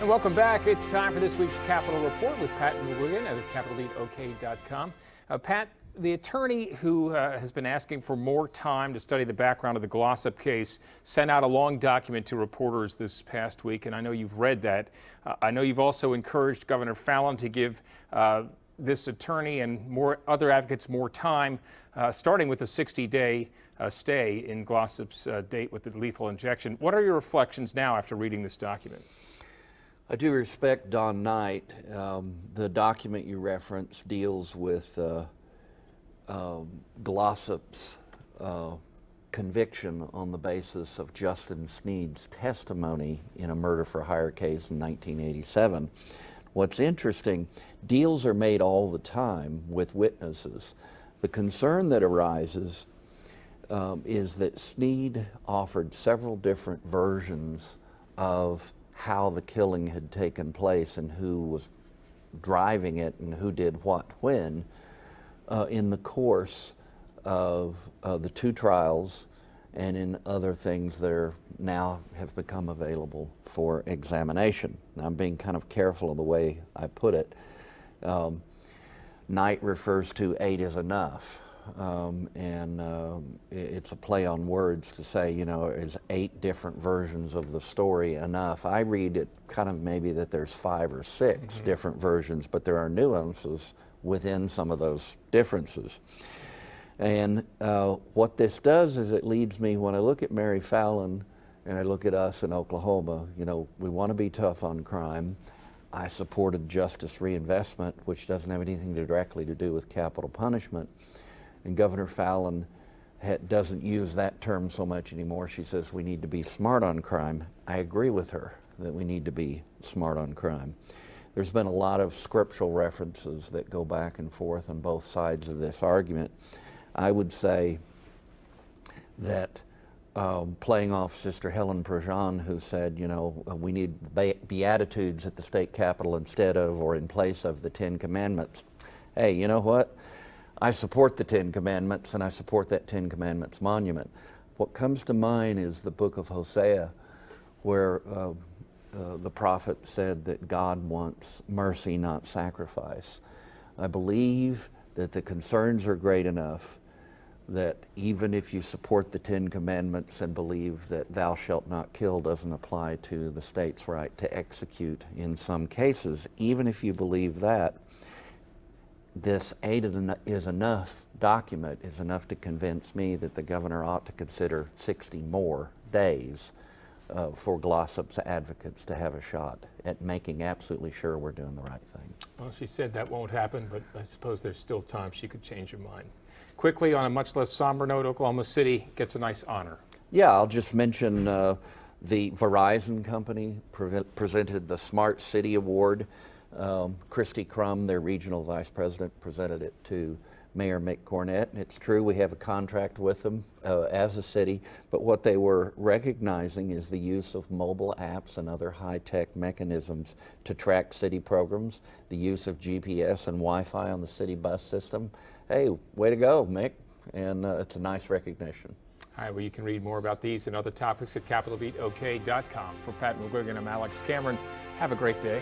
And welcome back. It's time for this week's Capitol Report with Pat McGuigan of CapitolBeatOK.com. Pat, the attorney who has been asking for more time to study the background of the Glossip case sent out a long document to reporters this past week, and I know you've read that. I know you've also encouraged Governor Fallin to give this attorney and other advocates more time, starting with a 60-day stay in Glossip's date with the lethal injection. What are your reflections now after reading this document? I do respect Don Knight. The document you referenced deals with Glossip's conviction on the basis of Justin Sneed's testimony in a murder-for-hire case in 1987. What's interesting, deals are made all the time with witnesses. The concern that arises is that Sneed offered several different versions of how the killing had taken place and who was driving it and who did what when in the course of the two trials and in other things that are now have become available for examination. Now, I'm being kind of careful of the way I put it. Knight refers to 8 is enough. It's a play on words to say, you know, is 8 different versions of the story enough? I read it kind of maybe that there's 5 or 6 different versions, but there are nuances within some of those differences. And what this does is it leads me, when I look at Mary Fallin and I look at us in Oklahoma, you know, we want to be tough on crime. I supported justice reinvestment, which doesn't have anything directly to do with capital punishment. And Governor Fallin doesn't use that term so much anymore. She says we need to be smart on crime. I agree with her that we need to be smart on crime. There's been a lot of scriptural references that go back and forth on both sides of this argument. I would say that playing off Sister Helen Prejean, who said, you know, we need Beatitudes at the state capitol instead of or in place of the 10 Commandments. Hey, you know what? I support the 10 Commandments, and I support that 10 Commandments monument. What comes to mind is the book of Hosea, where the prophet said that God wants mercy, not sacrifice. I believe that the concerns are great enough that even if you support the 10 Commandments and believe that thou shalt not kill doesn't apply to the state's right to execute in some cases, even if you believe that, this 8 is enough document is enough to convince me that the governor ought to consider 60 more days for Glossip's advocates to have a shot at making absolutely sure we're doing the right thing. Well, she said that won't happen, but I suppose there's still time she could change her mind. Quickly, on a much less somber note, Oklahoma City gets a nice honor. Yeah, I'll just mention the Verizon company presented the Smart City Award. Kristi Crum, their regional vice president, presented it to Mayor Mick Cornett. And it's true, we have a contract with them as a city, but what they were recognizing is the use of mobile apps and other high-tech mechanisms to track city programs, the use of GPS and Wi-Fi on the city bus system. Hey, way to go, Mick, and it's a nice recognition. All right, well, you can read more about these and other topics at CapitolBeatOK.com. For Pat McGuigan, I'm Alex Cameron. Have a great day.